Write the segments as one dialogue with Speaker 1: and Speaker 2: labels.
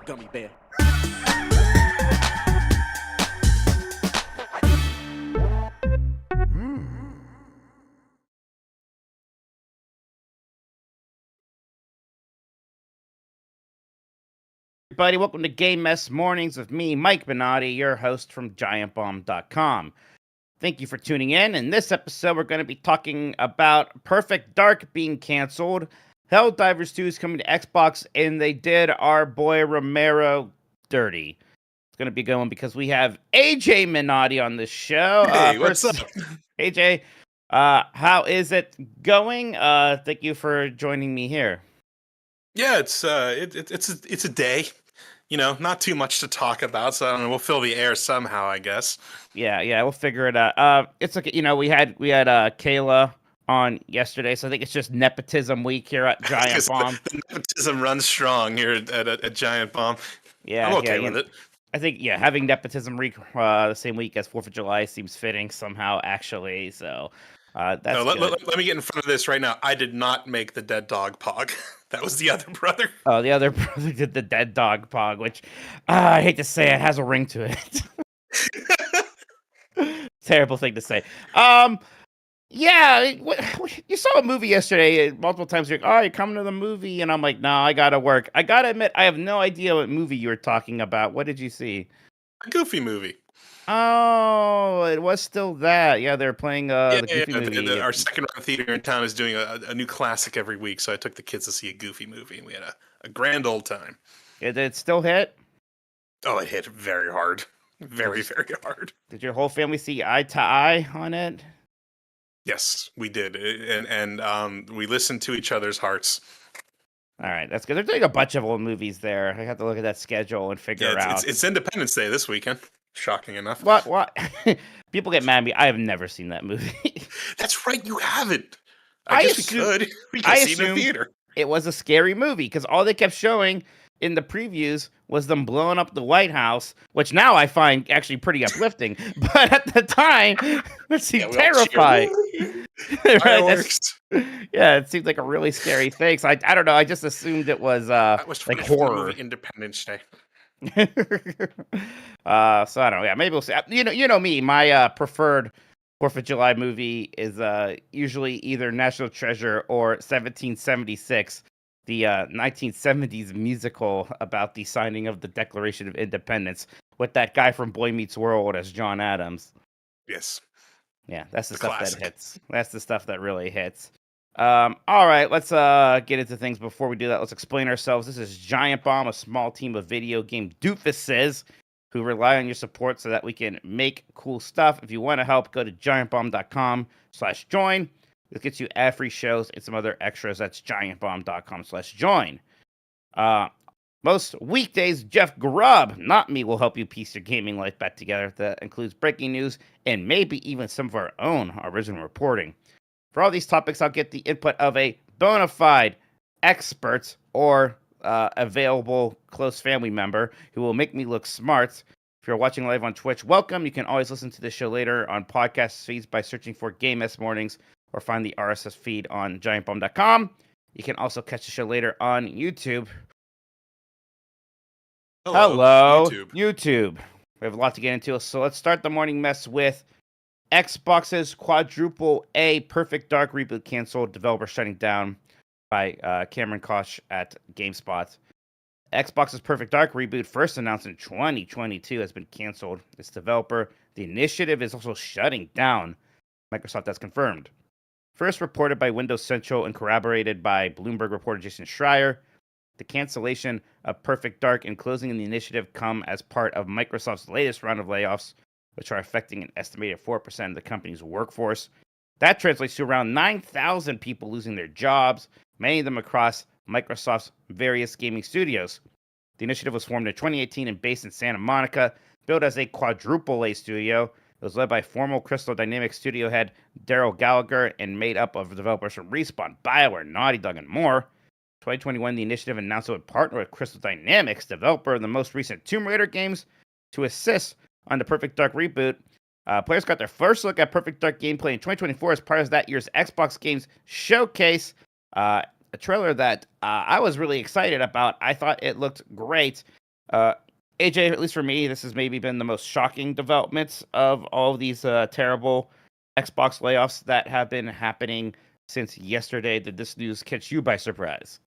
Speaker 1: gummy bear.
Speaker 2: Everybody, welcome to Game Mess Mornings with me, Mike Minotti, your host from giantbomb.com. Thank you for tuning in. In this episode, we're going to be talking about Perfect Dark being canceled. Helldivers 2 is coming to Xbox, and they did our boy Romero dirty. It's going to be going because we have AJ Minotti on the show.
Speaker 3: Hey, what's up?
Speaker 2: AJ, how is it going? Thank you for joining me here.
Speaker 3: Yeah, it's a day. You know, not too much to talk about, so I don't know. We'll fill the air somehow, I guess.
Speaker 2: Yeah, we'll figure it out. It's okay. You know, we had Kayla on yesterday, so I think it's just nepotism week here at Giant Bomb.
Speaker 3: The nepotism runs strong here at Giant Bomb.
Speaker 2: Yeah,
Speaker 3: I'm okay with it.
Speaker 2: I think having nepotism week the same week as 4th of July seems fitting somehow, actually. So that's good.
Speaker 3: Let me get in front of this right now. I did not make the dead dog pog. That was the other brother.
Speaker 2: Oh, the other brother did the dead dog pog, which I hate to say it has a ring to it. Terrible thing to say. Yeah, you saw a movie yesterday multiple times. You're like, oh, you're coming to the movie, and I'm like, no, I gotta work. I gotta admit, I have no idea what movie you were talking about. What did you see?
Speaker 3: A Goofy movie.
Speaker 2: Oh, it was still that. Yeah, they're playing the Goofy movie.
Speaker 3: Our second run theater in town is doing a new classic every week, so I took the kids to see a Goofy movie, and we had a grand old time.
Speaker 2: Did it still hit?
Speaker 3: Oh, it hit very hard. Very, very hard.
Speaker 2: Did your whole family see eye to eye on it?
Speaker 3: Yes, we did, and we listened to each other's hearts.
Speaker 2: All right, that's good. They're doing a bunch of old movies there. I have to look at that schedule and figure out.
Speaker 3: It's Independence Day this weekend. Shocking enough.
Speaker 2: What? People get mad at me. I have never seen that movie.
Speaker 3: That's right, you haven't. I guess we could. We could see it in the theater.
Speaker 2: It was a scary movie because all they kept showing in the previews was them blowing up the White House, which now I find actually pretty uplifting. But at the time, it seemed terrifying.
Speaker 3: Fireworks.
Speaker 2: Yeah, it seemed like a really scary thing. So I don't know. I just assumed it was like horror.
Speaker 3: Independence Day.
Speaker 2: So I don't know. Yeah, maybe we'll see. You know me. My preferred 4th of July movie is usually either National Treasure or 1776, the 1970s musical about the signing of the Declaration of Independence with that guy from Boy Meets World as John Adams.
Speaker 3: Yes.
Speaker 2: Yeah, that's the stuff that hits. That's the stuff that really hits. All right, let's get into things. Before we do that, let's explain ourselves. This is Giant Bomb, a small team of video game doofuses who rely on your support so that we can make cool stuff. If you want to help, go to giantbomb.com/join. This gets you ad-free shows and some other extras. That's giantbomb.com/join. Most weekdays, Jeff Grubb, not me, will help you piece your gaming life back together. That includes breaking news and maybe even some of our own original reporting. For all these topics, I'll get the input of a bona fide expert or available close family member who will make me look smart. If you're watching live on Twitch, welcome. You can always listen to the show later on podcast feeds by searching for Game S Mornings or find the RSS feed on giantbomb.com. You can also catch the show later on YouTube. Hello, YouTube. We have a lot to get into, so let's start the morning mess with Xbox's quadruple A Perfect Dark reboot canceled, developer shutting down by Cameron Koch at GameSpot. Xbox's Perfect Dark reboot, first announced in 2022, has been canceled. Its developer, the initiative, is also shutting down. Microsoft has confirmed. First reported by Windows Central and corroborated by Bloomberg reporter Jason Schreier, the cancellation of Perfect Dark and closing in the initiative come as part of Microsoft's latest round of layoffs, which are affecting an estimated 4% of the company's workforce. That translates to around 9,000 people losing their jobs, many of them across Microsoft's various gaming studios. The initiative was formed in 2018 and based in Santa Monica, built as a quadruple A studio. It was led by former Crystal Dynamics studio head Daryl Gallagher and made up of developers from Respawn, BioWare, Naughty Dog, and more. 2021, the initiative announced it would partner with Crystal Dynamics, developer of the most recent Tomb Raider games, to assist on the Perfect Dark reboot. Players got their first look at Perfect Dark gameplay in 2024 as part of that year's Xbox Games Showcase. A trailer that I was really excited about. I thought it looked great. Uh, AJ, at least for me, this has maybe been the most shocking developments of all of these terrible Xbox layoffs that have been happening since yesterday. Did this news catch you by surprise?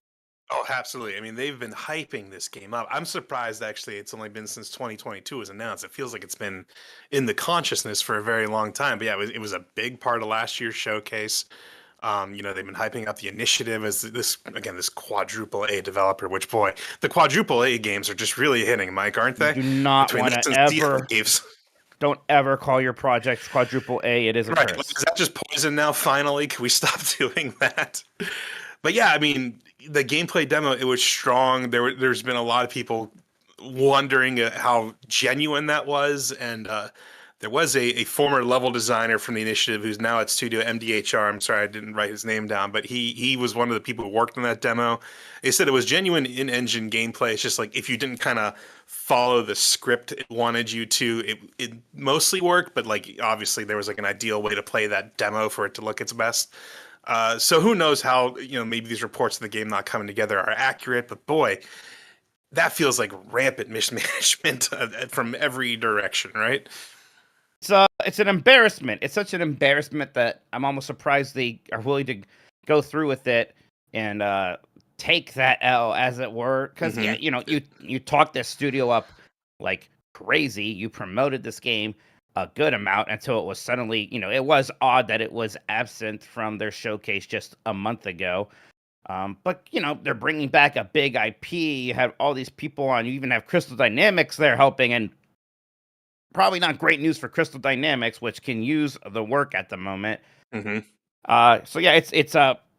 Speaker 3: Oh, absolutely. I mean, they've been hyping this game up. I'm surprised actually it's only been since 2022 was announced. It feels like it's been in the consciousness for a very long time. But yeah, it was a big part of last year's showcase. They've been hyping up the initiative as this quadruple A developer, which boy, the quadruple A games are just really hitting, Mike, aren't
Speaker 2: You
Speaker 3: they?
Speaker 2: do not
Speaker 3: Between
Speaker 2: want
Speaker 3: this
Speaker 2: to
Speaker 3: and Sea of
Speaker 2: ever,
Speaker 3: Thieves.
Speaker 2: don't ever call your project quadruple A. It is a
Speaker 3: Right. Like,
Speaker 2: curse.
Speaker 3: is that just poison now, finally? Can we stop doing that? But yeah, I mean, the gameplay demo, it was strong. There's been a lot of people wondering how genuine that was. And there was a former level designer from the initiative who's now at Studio MDHR. I'm sorry, I didn't write his name down, but he was one of the people who worked on that demo. They said it was genuine in-engine gameplay. It's just like if you didn't kind of follow the script it wanted you to, it mostly worked, but like obviously there was like an ideal way to play that demo for it to look its best. So who knows how, maybe these reports of the game not coming together are accurate, but boy, that feels like rampant mismanagement from every direction, right?
Speaker 2: It's an embarrassment. It's such an embarrassment that I'm almost surprised they are willing to go through with it and take that L, as it were. Because yeah, you talked this studio up like crazy. You promoted this game a good amount until it was suddenly, it was odd that it was absent from their showcase just a month ago. But they're bringing back a big IP. You have all these people on. You even have Crystal Dynamics there helping, and probably not great news for Crystal Dynamics, which can use the work at the moment. So yeah,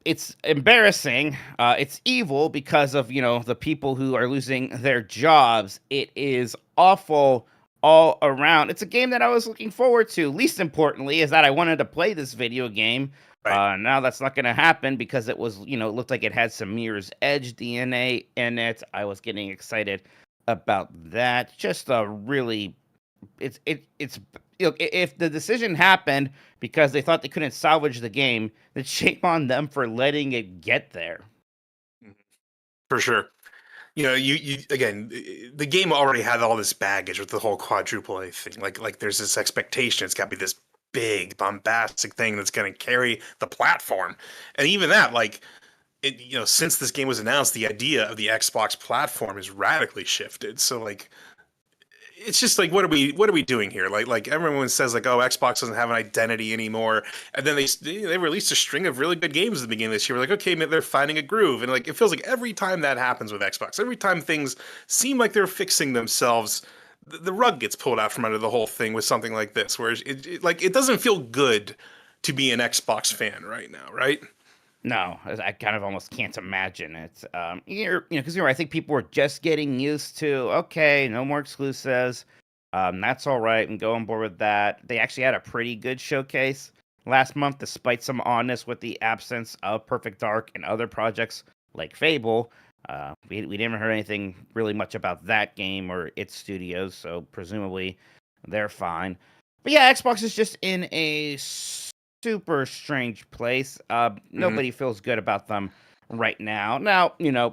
Speaker 2: it's embarrassing. It's evil because of the people who are losing their jobs. It is awful all around. It's a game that I was looking forward to. Least importantly is that I wanted to play this video game.
Speaker 3: Right.
Speaker 2: Now that's not going to happen because it was, it looked like it had some Mirror's Edge DNA in it. I was getting excited about that. Just a really, it's if the decision happened because they thought they couldn't salvage the game, then shame on them for letting it get there.
Speaker 3: For sure. You again, the game already had all this baggage with the whole quadruple A thing. Like there's this expectation it's got to be this big bombastic thing that's going to carry the platform, and even that, like, since this game was announced, the idea of the Xbox platform is radically shifted. So like, it's just like, what are we doing here? Like everyone says like, oh, Xbox doesn't have an identity anymore, and then they released a string of really good games at the beginning of this year. We're like, okay, they're finding a groove, and like it feels like every time that happens with Xbox, every time things seem like they're fixing themselves, the rug gets pulled out from under the whole thing with something like this, where it doesn't feel good to be an Xbox fan right now, right?
Speaker 2: No, I kind of almost can't imagine it. Because I think people were just getting used to, okay, no more exclusives. That's all right, and go on board with that. They actually had a pretty good showcase last month, despite some oddness with the absence of Perfect Dark and other projects like Fable. We didn't hear anything really much about that game or its studios, so presumably they're fine. But yeah, Xbox is just in a super strange place. Nobody feels good about them right now. Now, I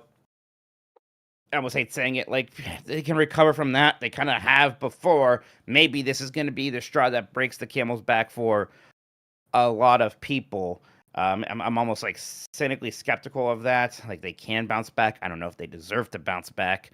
Speaker 2: almost hate saying it, like, they can recover from that. They kind of have before. Maybe this is going to be the straw that breaks the camel's back for a lot of people. I'm almost like cynically skeptical of that. Like, they can bounce back. I don't know if they deserve to bounce back.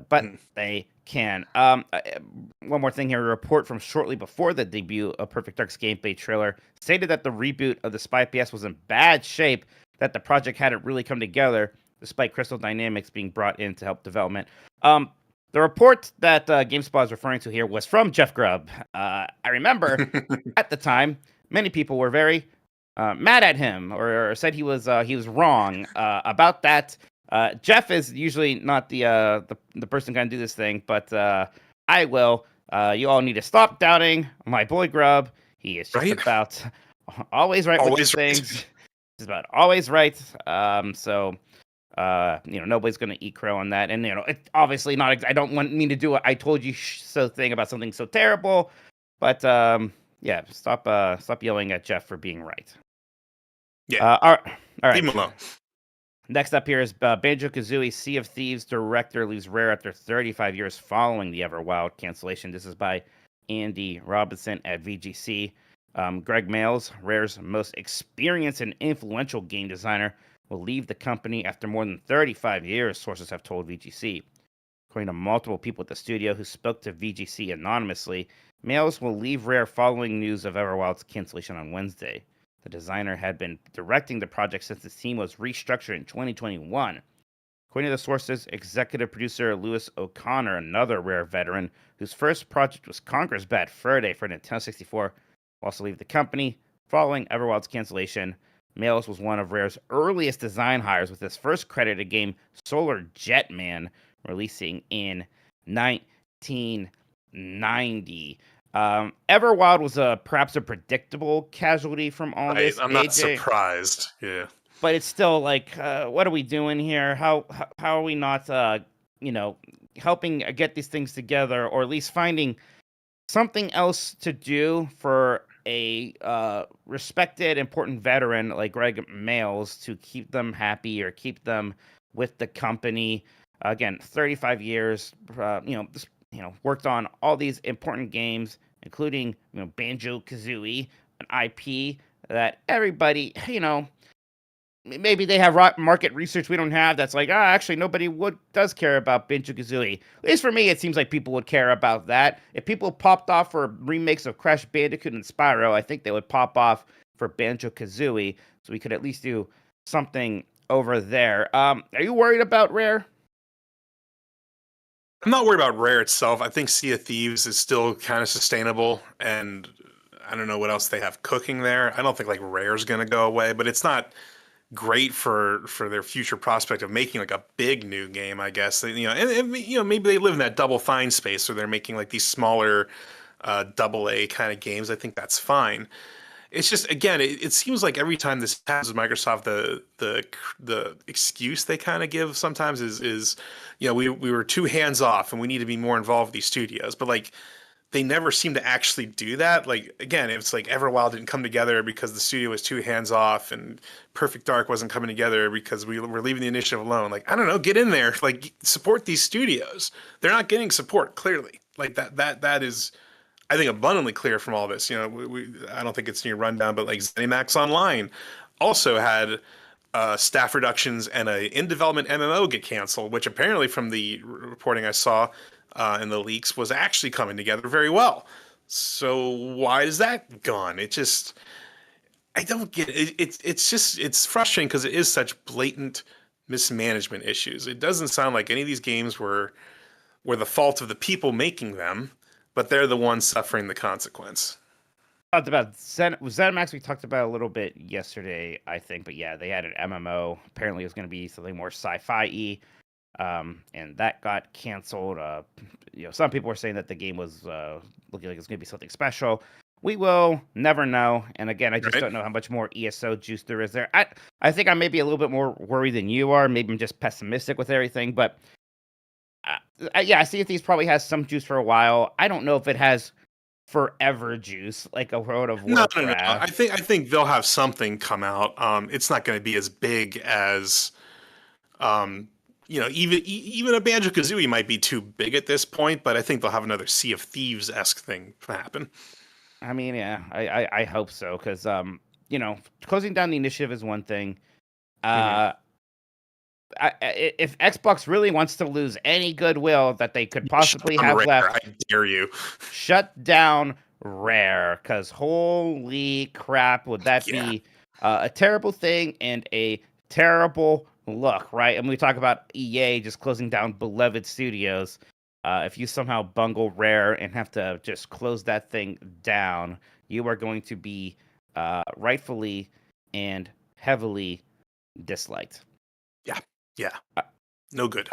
Speaker 2: But they can. One more thing here. A report from shortly before the debut of Perfect Dark's gameplay trailer stated that the reboot of the Spy PS was in bad shape, that the project hadn't really come together, despite Crystal Dynamics being brought in to help development. The report that GameSpot is referring to here was from Jeff Grubb. I remember at the time, many people were very mad at him or said he was wrong about that. Jeff is usually not the person going to do this thing, but I will. You all need to stop doubting my boy Grubb. He is just about always right with these things. He's about always right. So nobody's going to eat crow on that. And it obviously not. I don't mean to do a I told you so thing about something so terrible. But yeah, stop yelling at Jeff for being right.
Speaker 3: Yeah.
Speaker 2: All right.
Speaker 3: Leave him alone.
Speaker 2: Next up here is Banjo-Kazooie Sea of Thieves director leaves Rare after 35 years following the Everwild cancellation. This is by Andy Robinson at VGC. Greg Mails, Rare's most experienced and influential game designer, will leave the company after more than 35 years, sources have told VGC. According to multiple people at the studio who spoke to VGC anonymously, Mails will leave Rare following news of Everwild's cancellation on Wednesday. The designer had been directing the project since the team was restructured in 2021. According to the sources, executive producer Lewis O'Connor, another Rare veteran whose first project was Conker's Bad Fur Day for Nintendo 64, will also leave the company following Everwild's cancellation. Mails was one of Rare's earliest design hires, with his first credited game, Solar Jetman, releasing in 1990. Everwild was perhaps a predictable casualty from all this.
Speaker 3: I'm not surprised. Yeah,
Speaker 2: but it's still like, what are we doing here? How are we not, helping get these things together, or at least finding something else to do for a respected, important veteran like Greg Mails to keep them happy or keep them with the company? Again, 35 years. Worked on all these important games, including Banjo-Kazooie, an IP that everybody, maybe they have market research we don't have that's like, actually nobody does care about Banjo-Kazooie. At least for me, it seems like people would care about that. If people popped off for remakes of Crash Bandicoot and Spyro, I think they would pop off for Banjo-Kazooie, so we could at least do something over there. Are you worried about Rare?
Speaker 3: I'm not worried about Rare itself. I think Sea of Thieves is still kind of sustainable, and I don't know what else they have cooking there. I don't think like Rare's going to go away, but it's not great for their future prospect of making like a big new game, I guess. Maybe they live in that Double Fine space where they're making like these smaller AA kind of games. I think that's fine. It's just, again, it seems like every time this happens with Microsoft, the excuse they kind of give sometimes is we were too hands off and we need to be more involved with these studios. But like, they never seem to actually do that. Like, again, it's like Everwild didn't come together because the studio was too hands off, and Perfect Dark wasn't coming together because we were leaving the initiative alone. Like, I don't know, get in there, like support these studios. They're not getting support, clearly. Like that is, I think, abundantly clear from all this. I don't think it's in your rundown, but like Zenimax Online also had staff reductions and a in-development MMO get canceled, which apparently from the reporting I saw in the leaks was actually coming together very well. So why is that gone? I don't get it. It's frustrating because it is such blatant mismanagement issues. It doesn't sound like any of these games were the fault of the people making them, but they're the ones suffering the consequence.
Speaker 2: Talked about Zenimax. We talked about a little bit yesterday, I think, but yeah, they had an MMO. Apparently, it was going to be something more sci-fi-y, and that got canceled. Some people were saying that the game was looking like it's going to be something special. We will never know. And again, I just don't know how much more ESO juice there is there. I think I may be a little bit more worried than you are. Maybe I'm just pessimistic with everything, but yeah, Sea of Thieves probably has some juice for a while. I don't know if it has forever juice like a World of Warcraft.
Speaker 3: No. I think they'll have something come out. It's not going to be as big as, even a Banjo-Kazooie might be too big at this point, but I think they'll have another Sea of Thieves-esque thing happen.
Speaker 2: I mean, yeah, I hope so, because closing down the initiative is one thing. If Xbox really wants to lose any goodwill that they could possibly have left,
Speaker 3: I dare you,
Speaker 2: shut down Rare, because holy crap, would that be a terrible thing and a terrible look, right? And we talk about EA just closing down beloved studios. If you somehow bungle Rare and have to just close that thing down, you are going to be rightfully and heavily disliked.
Speaker 3: Yeah. No good.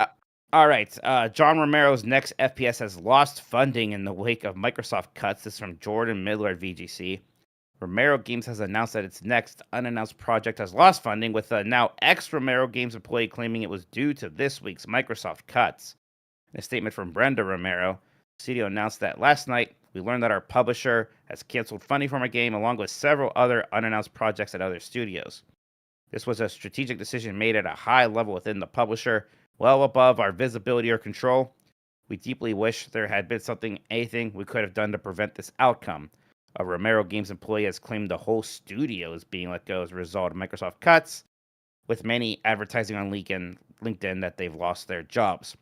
Speaker 2: All right. John Romero's next FPS has lost funding in the wake of Microsoft cuts. This is from Jordan Midler at VGC. Romero Games has announced that its next unannounced project has lost funding, with a now ex-Romero Games employee claiming it was due to this week's Microsoft cuts. In a statement from Brenda Romero, the studio announced that last night we learned that our publisher has canceled funding from our game, along with several other unannounced projects at other studios. This was a strategic decision made at a high level within the publisher, well above our visibility or control. We deeply wish there had been anything we could have done to prevent this outcome. A Romero Games employee has claimed the whole studio is being let go as a result of Microsoft cuts, with many advertising on LinkedIn that they've lost their jobs.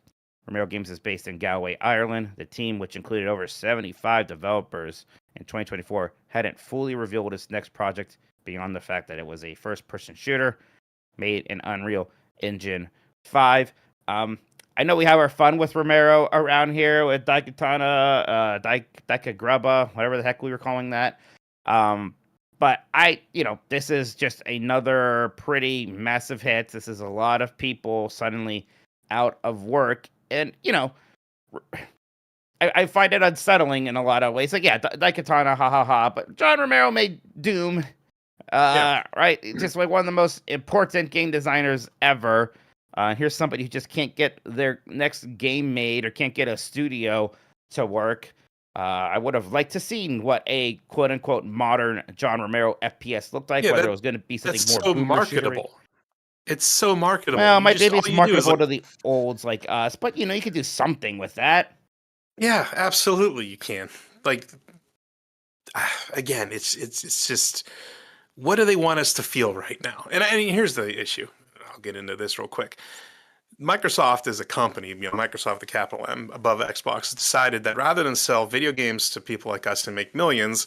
Speaker 2: Romero Games is based in Galway, Ireland. The team, which included over 75 developers in 2024, hadn't fully revealed its next project beyond the fact that it was a first-person shooter made in Unreal Engine 5. I know we have our fun with Romero around here with Daikatana, Daikagrubba, whatever the heck we were calling that. But this is just another pretty massive hit. This is a lot of people suddenly out of work. And, I find it unsettling in a lot of ways. Like, yeah, Daikatana, ha ha ha. But John Romero made Doom, right? Just like one of the most important game designers ever. Here's somebody who just can't get their next game made or can't get a studio to work. I would have liked to seen what a quote-unquote modern John Romero FPS looked like, whether it was going to be something more
Speaker 3: so marketable. It's so marketable.
Speaker 2: Well, maybe it's marketable to the olds like us, but, you could do something with that.
Speaker 3: Yeah, absolutely you can. Like, again, it's just, what do they want us to feel right now? And I mean, here's the issue. I'll get into this real quick. Microsoft as a company, Microsoft, the capital M, above Xbox, decided that rather than sell video games to people like us and make millions,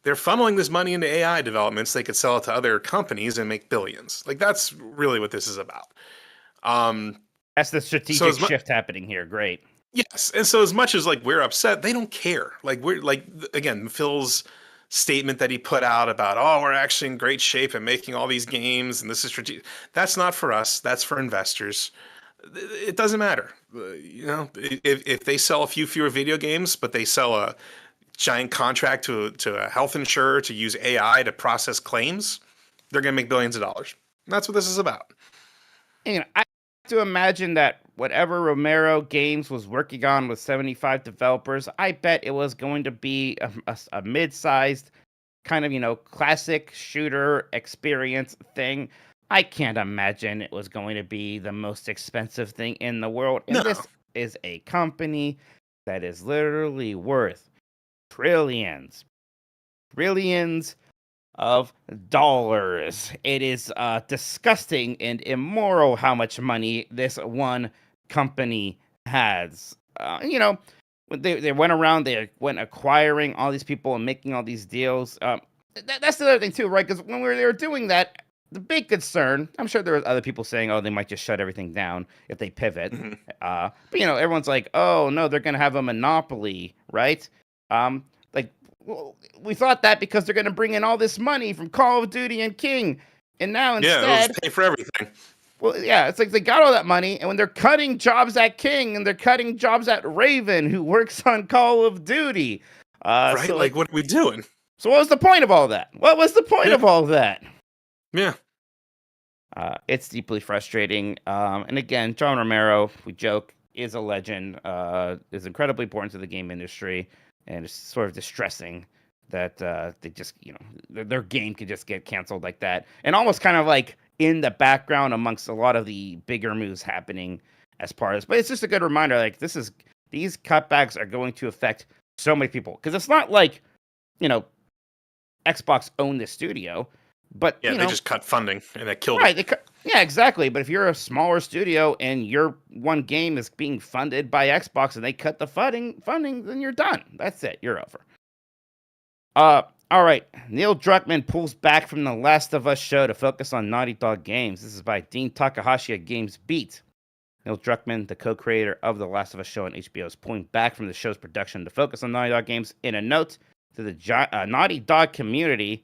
Speaker 3: they're funneling this money into AI developments. They could sell it to other companies and make billions. Like, that's really what this is about.
Speaker 2: That's the strategic shift happening here. Great.
Speaker 3: Yes, and so as much as like we're upset, they don't care. Like, we're like, again, Phil's statement that he put out about, we're actually in great shape and making all these games and this is strategic. That's not for us. That's for investors. It doesn't matter. If they sell a few fewer video games, but they sell a giant contract to a health insurer to use AI to process claims, they're going to make billions of dollars. And that's what this is about.
Speaker 2: I have to imagine that whatever Romero Games was working on with 75 developers, I bet it was going to be a mid-sized kind of, classic shooter experience thing. I can't imagine it was going to be the most expensive thing in the world. And this is a company that is literally worth trillions of dollars. It is disgusting and immoral how much money this one company has. They went around, they went acquiring all these people and making all these deals. That's the other thing too, right? Because when they were doing that, the big concern, I'm sure there were other people saying, they might just shut everything down if they pivot. Mm-hmm. But everyone's like, oh no, they're going to have a monopoly, right? We thought that because they're going to bring in all this money from Call of Duty and King. And now instead,
Speaker 3: they'll pay for everything.
Speaker 2: Well, yeah, it's like they got all that money, and when they're cutting jobs at King and they're cutting jobs at Raven, who works on Call of Duty.
Speaker 3: Right? So, what are we doing?
Speaker 2: So what was the point of all that? What was the point of all that?
Speaker 3: Yeah.
Speaker 2: It's deeply frustrating. And again, John Romero, we joke, is a legend, is incredibly important to the game industry, and it's sort of distressing that they just, their game could just get canceled like that. And almost kind of like in the background amongst a lot of the bigger moves happening as part of this. But it's just a good reminder, like, these cutbacks are going to affect so many people. Because it's not like, Xbox owned the studio. But
Speaker 3: they just cut funding and that killed it.
Speaker 2: Yeah, exactly. But if you're a smaller studio and your one game is being funded by Xbox and they cut the funding, then you're done. That's it. You're over. All right. Neil Druckmann pulls back from the Last of Us show to focus on Naughty Dog games. This is by Dean Takahashi at Games Beat. Neil Druckmann, the co-creator of the Last of Us show on HBO, is pulling back from the show's production to focus on Naughty Dog games. In a note to the Naughty Dog community,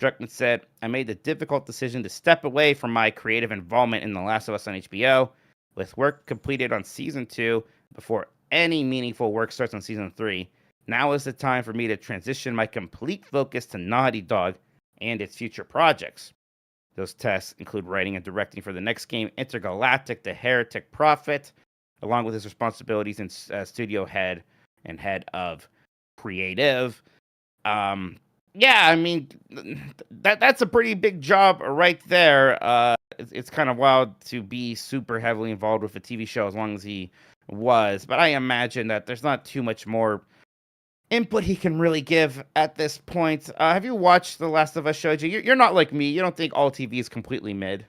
Speaker 2: Druckmann said, I made the difficult decision to step away from my creative involvement in The Last of Us on HBO. With work completed on Season 2, before any meaningful work starts on Season 3, now is the time for me to transition my complete focus to Naughty Dog and its future projects. Those tasks include writing and directing for the next game, Intergalactic: The Heretic Prophet, along with his responsibilities in studio head and head of creative. Yeah, I mean, that's a pretty big job right there. It's kind of wild to be super heavily involved with a TV show as long as he was, but I imagine that there's not too much more input he can really give at this point. Have you watched The Last of Us, Shoji? You're not like me. You don't think all TV is completely mid.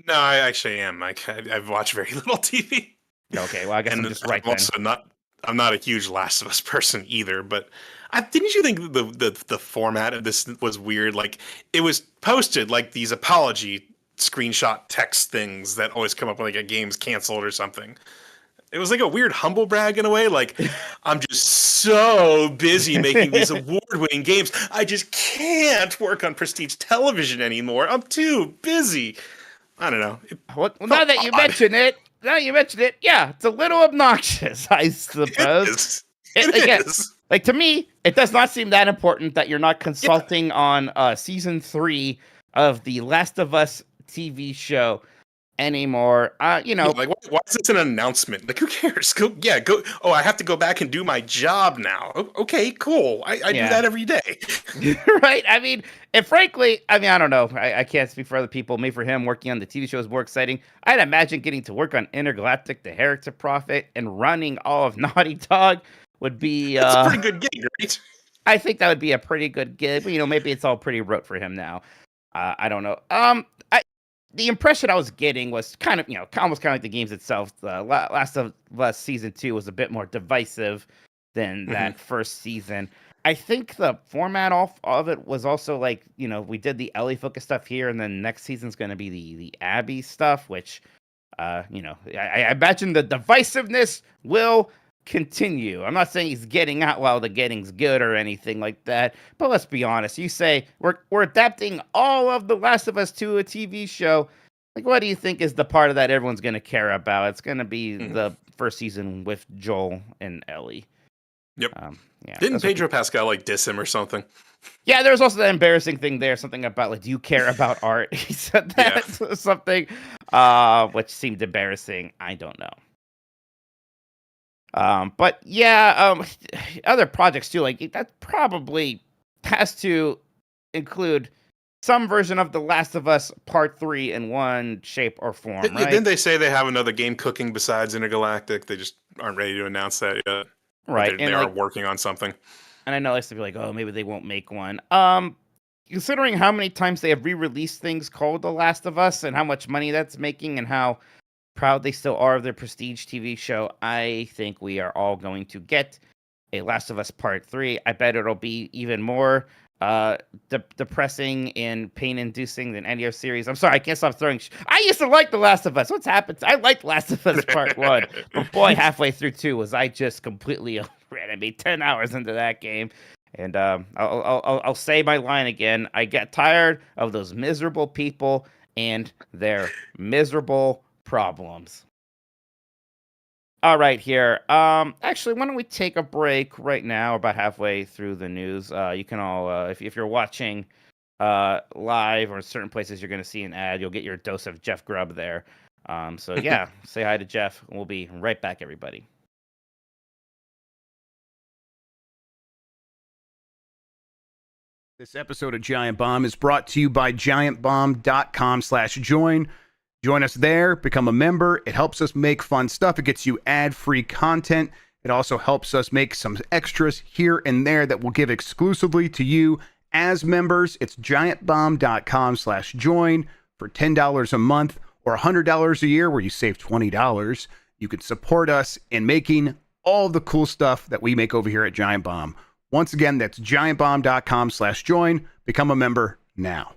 Speaker 3: No, I actually am. I've watched very little TV.
Speaker 2: Okay, well, I guess I'm just right
Speaker 3: I'm
Speaker 2: then.
Speaker 3: also not. I'm not a huge Last of Us person either. But didn't you think the format of this was weird? Like it was posted like these apology screenshot text things that always come up when like a game's canceled or something. It was like a weird humble brag in a way. Like, I'm just so busy making these award-winning games. I just can't work on prestige television anymore. I'm too busy. I don't know.
Speaker 2: Well, now that you mention it, yeah, it's a little obnoxious, I suppose.
Speaker 3: It is.
Speaker 2: Like, to me, it does not seem that important that you're not consulting on season 3 of the Last of Us TV show anymore.
Speaker 3: Like why is this an announcement? Like, who cares? Go. Oh, I have to go back and do my job now. Okay, cool. I do that every day.
Speaker 2: Right? I mean, and frankly, I don't know. I can't speak for other people. Maybe for him, working on the TV show is more exciting. I'd imagine getting to work on Intergalactic, The Heretic Prophet, and running all of Naughty Dog would be.
Speaker 3: It's a pretty good gig, right?
Speaker 2: I think that would be a pretty good gig. But, maybe it's all pretty rote for him now. I don't know. The impression I was getting was kind of, almost kind of like the games itself. Last of Us Season 2 was a bit more divisive than that first season. I think the format of it was also like, we did the Ellie focus stuff here, and then next season's going to be the Abby stuff, which, I imagine the divisiveness will continue. I'm not saying he's getting out while the getting's good or anything like that, but let's be honest. You say we're adapting all of The Last of Us to a TV show. Like, what do you think is the part of that everyone's going to care about? It's going to be the first season with Joel and Ellie.
Speaker 3: Yep. Didn't Pedro Pascal like diss him or something?
Speaker 2: Yeah, there was also that embarrassing thing there. Something about like, do you care about art? He said that something, which seemed embarrassing. I don't know. But yeah, other projects too, like that probably has to include some version of The Last of Us Part 3 in one shape or form, right?
Speaker 3: Didn't they say they have another game cooking besides Intergalactic? They just aren't ready to announce that yet.
Speaker 2: Right.
Speaker 3: They are working on something.
Speaker 2: And I know they used to be like, oh, maybe they won't make one. Considering how many times they have re-released things called The Last of Us and how much money that's making and how proud they still are of their prestige TV show, I think we are all going to get a Last of Us Part 3. I bet it'll be even more depressing and pain-inducing than any other series. I'm sorry, I can't stop throwing. I used to like The Last of Us. What's happened? I liked Last of Us Part 1, but boy, halfway through 2 was I just completely over it. I mean, 10 hours into that game. And I'll say my line again. I get tired of those miserable people and their miserable problems. All right, here. Actually, why don't we take a break right now? We're about halfway through the news. You can all, if you're watching live or certain places, you're going to see an ad. You'll get your dose of Jeff Grubb there. So yeah, say hi to Jeff. We'll be right back, everybody.
Speaker 1: This episode of Giant Bomb is brought to you by giantbomb.com/join. Join us there, become a member. It helps us make fun stuff. It gets you ad-free content. It also helps us make some extras here and there that we'll give exclusively to you as members. It's giantbomb.com/join for $10 a month or $100 a year where you save $20. You can support us in making all the cool stuff that we make over here at Giant Bomb. Once again, that's giantbomb.com/join. Become a member now.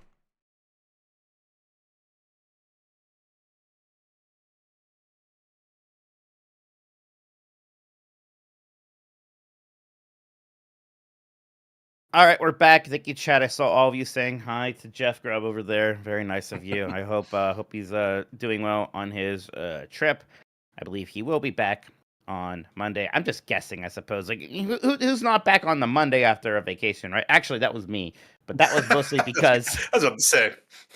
Speaker 2: All right, we're back. Thank you, Chad. I saw all of you saying hi to Jeff Grubb over there. Very nice of you. I hope he's doing well on his trip. I believe he will be back on Monday. I'm just guessing, I suppose. Like, who's not back on the Monday after a vacation, right? Actually, that was me, but that was mostly because
Speaker 3: I was about to say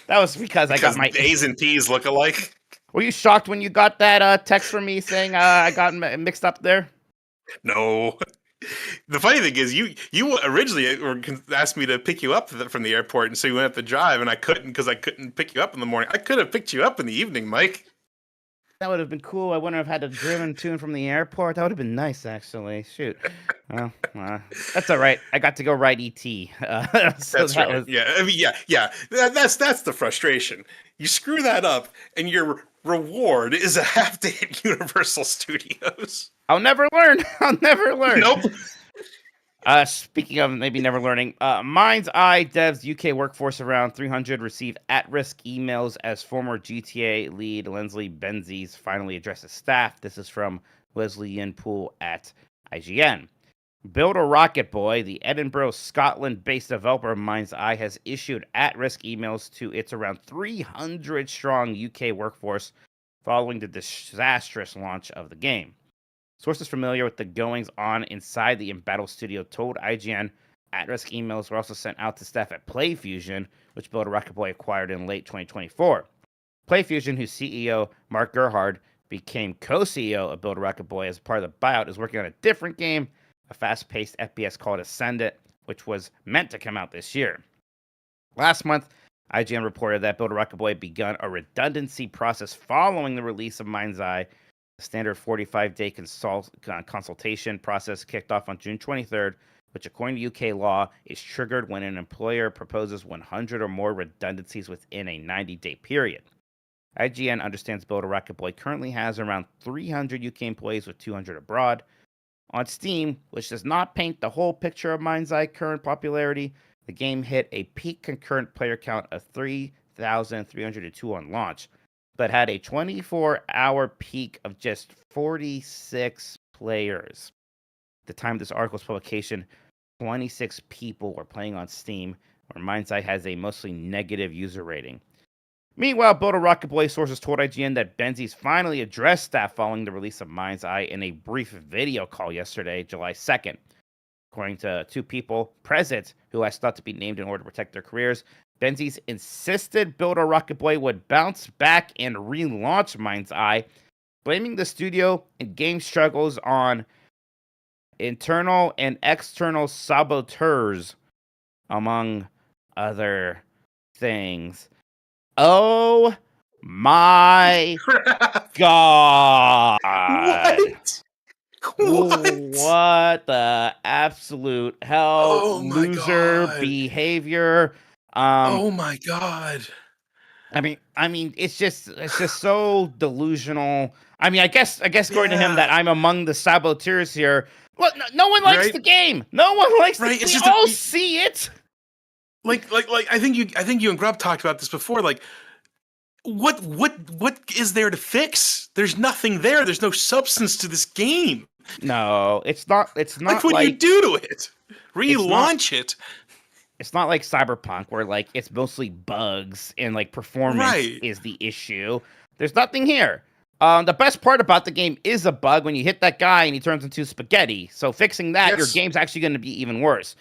Speaker 2: that was because I got my
Speaker 3: A's and P's look alike.
Speaker 2: Were you shocked when you got that text from me saying I got mixed up there?
Speaker 3: No. The funny thing is, you originally asked me to pick you up from the airport, and so you went up the drive, and I couldn't because I couldn't pick you up in the morning. I could have picked you up in the evening, Mike.
Speaker 2: That would have been cool. I wouldn't have had to driven to and from the airport. That would have been nice, actually. Shoot. Well, that's all right. I got to go ride ET.
Speaker 3: That's right. Yeah, I mean, yeah. That's the frustration. You screw that up, and your reward is a half day at Universal Studios.
Speaker 2: I'll never learn.
Speaker 3: Nope.
Speaker 2: Speaking of maybe never learning, Mind's Eye devs UK workforce around 300 receive at-risk emails as former GTA lead Leslie Benzies finally addresses staff. This is from Wesley Yinpool at IGN. Build a Rocket Boy, the Edinburgh, Scotland-based developer of Mind's Eye, has issued at-risk emails to its around 300-strong UK workforce following the disastrous launch of the game. Sources familiar with the goings-on inside the Embattled studio told IGN at-risk emails were also sent out to staff at PlayFusion, which Build a Rocket Boy acquired in late 2024. PlayFusion, whose CEO, Mark Gerhard, became co-CEO of Build a Rocket Boy as part of the buyout, is working on a different game, a fast-paced FPS called Ascendant, which was meant to come out this year. Last month, IGN reported that Build a Rocket Boy had begun a redundancy process following the release of Mind's Eye. The standard 45-day consultation process kicked off on June 23rd, which, according to UK law, is triggered when an employer proposes 100 or more redundancies within a 90-day period. IGN understands Build a Rocket Boy currently has around 300 UK employees with 200 abroad. On Steam, which does not paint the whole picture of Mind's Eye current popularity, the game hit a peak concurrent player count of 3,302 on launch, but had a 24-hour peak of just 46 players. At the time of this article's publication, 26 people were playing on Steam, where Mind's Eye has a mostly negative user rating. Meanwhile, Build a Rocket Boy sources told IGN that Benzies finally addressed staff following the release of Mind's Eye in a brief video call yesterday, July 2nd. According to two people present who asked not to be named in order to protect their careers, Benzies insisted Build a Rocket Boy would bounce back and relaunch Mind's Eye, blaming the studio and game struggles on internal and external saboteurs, among other things. Oh my God. What the absolute hell, loser behavior.
Speaker 3: Oh my God.
Speaker 2: I mean, it's just so delusional. I mean, I guess according to him that I'm among the saboteurs here. Well, no one likes the game. No one likes it. We all see it.
Speaker 3: Like I think you and Grubb talked about this before. Like, what is there to fix? There's nothing there. There's no substance to this game.
Speaker 2: No, it's not.
Speaker 3: Like, what do you do to it? Relaunch it.
Speaker 2: It's not like Cyberpunk, where like it's mostly bugs and like performance is the issue. There's nothing here. The best part about the game is a bug when you hit that guy and he turns into spaghetti. So fixing that, your game's actually going to be even worse.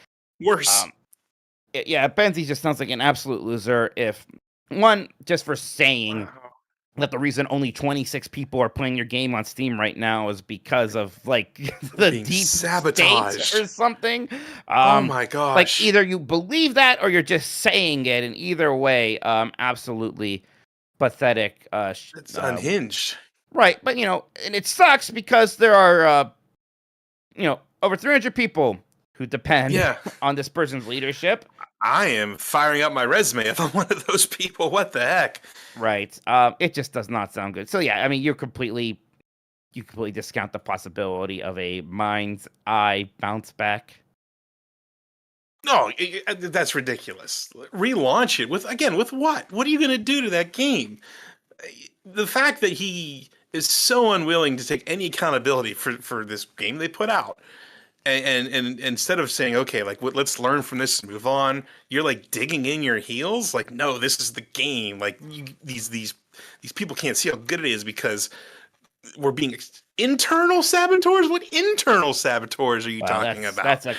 Speaker 2: Benzie just sounds like an absolute loser. If one, just for saying that the reason only 26 people are playing your game on Steam right now is because of like the deep sabotage or something.
Speaker 3: Oh my gosh!
Speaker 2: Like either you believe that or you're just saying it, and either way, absolutely pathetic.
Speaker 3: It's unhinged,
Speaker 2: right? But and it sucks because there are over 300 people who depend on this person's leadership.
Speaker 3: I am firing up my resume if I'm one of those people. What the heck?
Speaker 2: Right. It just does not sound good. So yeah, I mean, you completely discount the possibility of a Mind's Eye bounce back.
Speaker 3: No, that's ridiculous. Relaunch it with what? What are you going to do to that game? The fact that he is so unwilling to take any accountability for this game they put out. And instead of saying, okay, like let's learn from this and move on, you're like digging in your heels. Like, no, this is the game. Like these people can't see how good it is because we're being internal saboteurs. What internal saboteurs are you talking about?
Speaker 2: That's a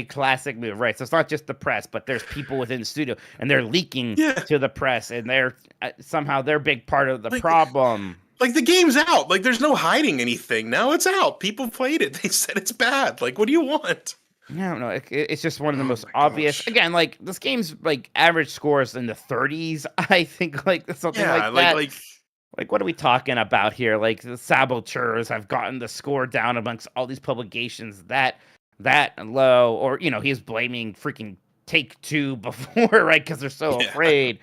Speaker 2: classic move, right? So it's not just the press, but there's people within the studio and they're leaking to the press, and they're somehow they're big part of the problem.
Speaker 3: Like, the game's out. Like, there's no hiding anything. Now it's out. People played it. They said it's bad. Like, what do you want?
Speaker 2: I don't know. It's just one of the most
Speaker 3: my
Speaker 2: obvious.
Speaker 3: gosh.
Speaker 2: Again, like this game's like average scores in the 30s. I think like something
Speaker 3: Yeah,
Speaker 2: like that.
Speaker 3: like
Speaker 2: Like, what are we talking about here? Like the saboteurs have gotten the score down amongst all these publications that low, or he's blaming freaking Take-Two before, right? Because they're so afraid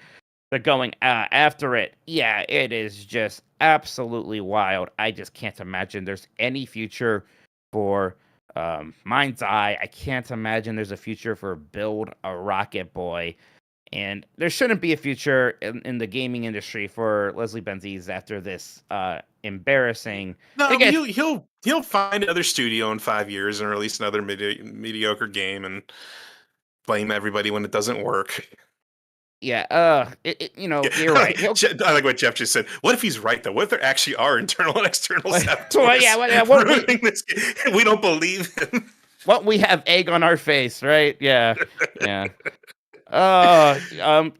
Speaker 2: they're going after it. Yeah, it is just absolutely wild. I just can't imagine there's any future for Mind's Eye. I can't imagine there's a future for Build a Rocket Boy. And there shouldn't be a future in the gaming industry for Leslie Benzies after this embarrassing.
Speaker 3: no, he'll find another studio in 5 years and release another mediocre game and blame everybody when it doesn't work.
Speaker 2: Yeah, you're right.
Speaker 3: I like what Jeff just said. What if he's right though? What if there actually are internal and external saboteurs ruining this game? We don't believe him.
Speaker 2: What we have egg on our face, right? Yeah.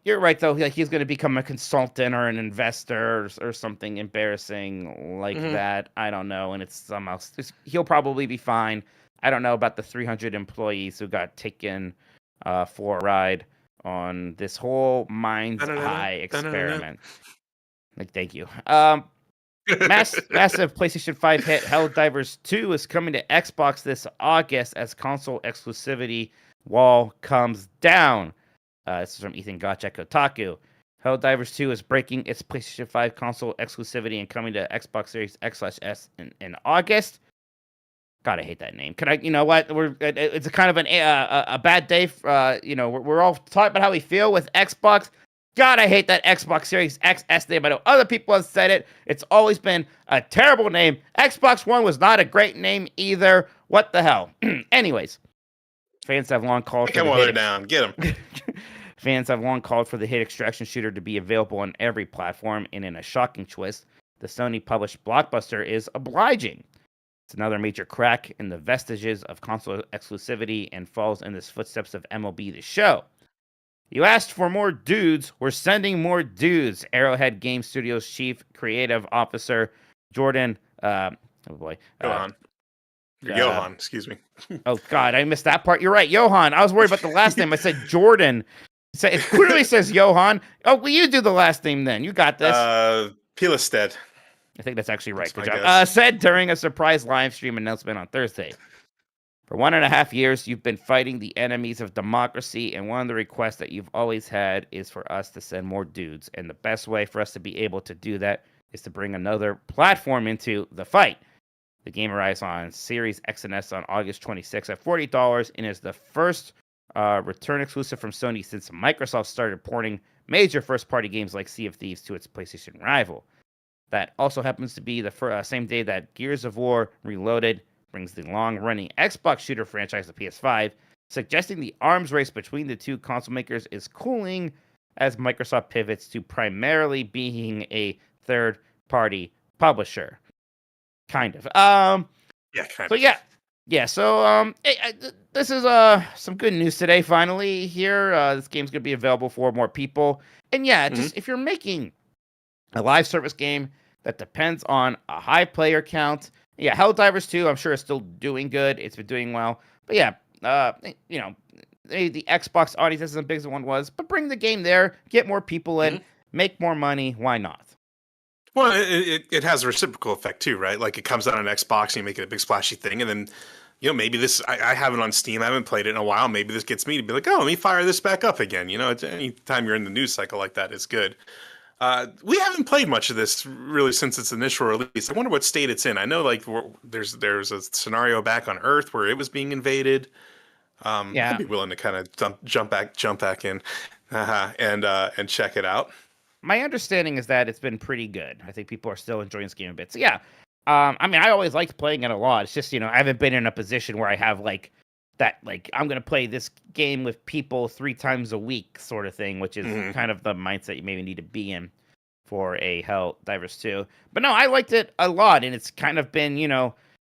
Speaker 2: You're right though. Like he's going to become a consultant or an investor or something embarrassing like that. I don't know, and it's somehow he'll probably be fine. I don't know about the 300 employees who got taken for a ride on this whole Mind's Eye experiment. Like, thank you. Massive PlayStation 5 hit Helldivers 2 is coming to Xbox this August as console exclusivity wall comes down. This is from Ethan Gotch at Kotaku. Helldivers 2 is breaking its PlayStation 5 console exclusivity and coming to Xbox Series X/S in August. God, I hate that name. Can I? You know what? It's a kind of a bad day. We're all talking about how we feel with Xbox. God, I hate that Xbox Series XS name. I know other people have said it. It's always been a terrible name. Xbox One was not a great name either. What the hell? Anyways, fans have long called for
Speaker 3: Get him.
Speaker 2: Fans have long called for the hit extraction shooter to be available on every platform, and in a shocking twist, the Sony-published blockbuster is obliging. It's another major crack in the vestiges of console exclusivity and falls in the footsteps of MLB The Show. You asked for more dudes. We're sending more dudes. Arrowhead Game Studios Chief Creative Officer Jordan.
Speaker 3: Johan, excuse me.
Speaker 2: Oh, God, I missed that part. You're right, Johan. I was worried about the last name. I said Jordan. It clearly says Johan. Oh, well, you do the last name then. You got this.
Speaker 3: Pilestead.
Speaker 2: I think that's actually right. Good job. Said during a surprise live stream announcement on Thursday. For 1.5 years, you've been fighting the enemies of democracy, and one of the requests that you've always had is for us to send more dudes. And the best way for us to be able to do that is to bring another platform into the fight. The game arrives on Series X and S on August 26th at $40 and is the first return exclusive from Sony since Microsoft started porting major first-party games like Sea of Thieves to its PlayStation rival. That also happens to be the same day that Gears of War Reloaded brings the long-running Xbox shooter franchise to PS5, suggesting the arms race between the two console makers is cooling as Microsoft pivots to primarily being a third-party publisher. Kind of.
Speaker 3: Yeah, kind of.
Speaker 2: So this is some good news today. Finally, here, this game's gonna be available for more people. And just if you're making a live service game that depends on a high player count, Helldivers 2, I'm sure is still doing good. It's been doing well, but the Xbox audience isn't as big as the one was. But bring the game there, get more people in, make more money. Why not?
Speaker 3: Well, it has a reciprocal effect too, right? Like it comes out on Xbox and you make it a big splashy thing, and then maybe this I have it on Steam. I haven't played it in a while. Maybe this gets me to be like, oh, let me fire this back up again. Anytime you're in the news cycle like that, it's good. We haven't played much of this really since its initial release. I wonder what state it's in. I know like there's a scenario back on Earth where it was being invaded. I'd be willing to kind of jump back in, and check it out.
Speaker 2: My understanding is that it's been pretty good. I think people are still enjoying this game a bit. So I always liked playing it a lot. It's just I haven't been in a position where I have like that, like I'm gonna play this game with people 3 times a week sort of thing, which is kind of the mindset you maybe need to be in for a Helldivers 2. But no, I liked it a lot, and it's kind of been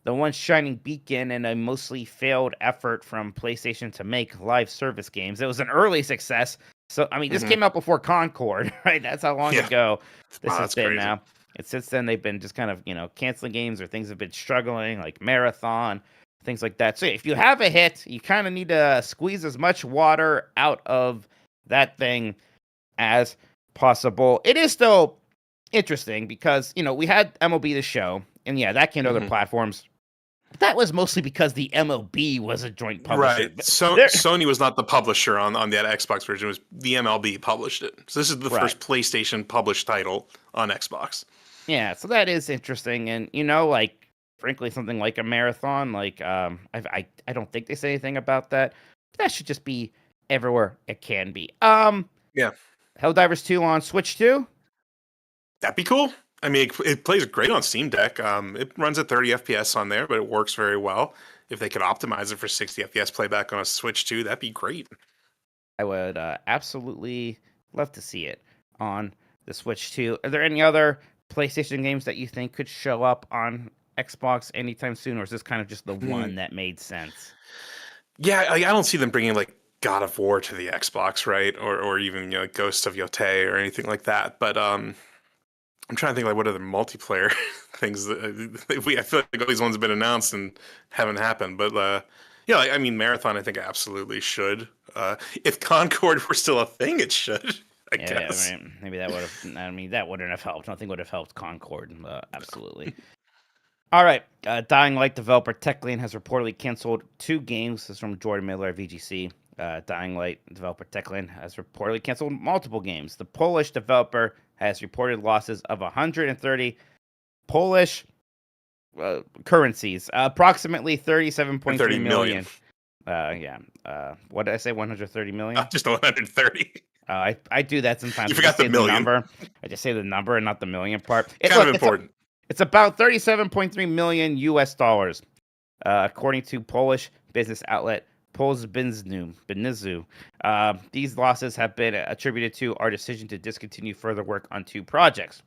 Speaker 2: the one shining beacon in a mostly failed effort from PlayStation to make live service games. It was an early success. So, this came out before Concord, right? That's how long ago this has been crazy. Now. And since then, they've been just kind of, canceling games or things have been struggling, like Marathon, things like that. So if you have a hit, you kind of need to squeeze as much water out of that thing as possible. It is still interesting because, we had MLB The Show, and yeah, that came to other platforms. But that was mostly because the MLB was a joint publisher.
Speaker 3: Right. So Sony was not the publisher on that Xbox version. It was the MLB published it. So this is the first PlayStation published title on Xbox.
Speaker 2: Yeah, so that is interesting. And, like, frankly, something like a Marathon, like, I don't think they say anything about that. But that should just be everywhere it can be.
Speaker 3: Yeah.
Speaker 2: Helldivers 2 on Switch 2?
Speaker 3: That'd be cool. I mean, it plays great on Steam Deck. It runs at 30 FPS on there, but it works very well. If they could optimize it for 60 FPS playback on a Switch 2, that'd be great.
Speaker 2: I would absolutely love to see it on the Switch 2. Are there any other PlayStation games that you think could show up on Xbox anytime soon, or is this kind of just the one that made sense?
Speaker 3: Yeah, I don't see them bringing like God of War to the Xbox, right? Or even Ghost of Yotei or anything like that. But I'm trying to think like what other multiplayer things that I feel like all these ones have been announced and haven't happened. But I mean, Marathon I think absolutely should. If Concord were still a thing, it should. I guess.
Speaker 2: Right. Maybe that would have. I mean, that wouldn't have helped. Nothing would have helped Concord. Absolutely. All right. Dying Light developer Techland has reportedly canceled 2 games. This is from Jordan Miller at VGC. Dying Light developer Techland has reportedly canceled multiple games. The Polish developer has reported losses of 130 Polish currencies, approximately 37.3 million. What did I say? 130 million?
Speaker 3: Just 130.
Speaker 2: I do that sometimes.
Speaker 3: You forgot the million.
Speaker 2: Number. I just say the number and not the million part.
Speaker 3: Kind of important.
Speaker 2: It's about 37.3 million US dollars, according to Polish business outlet Polsbiznews. These losses have been attributed to our decision to discontinue further work on 2 projects.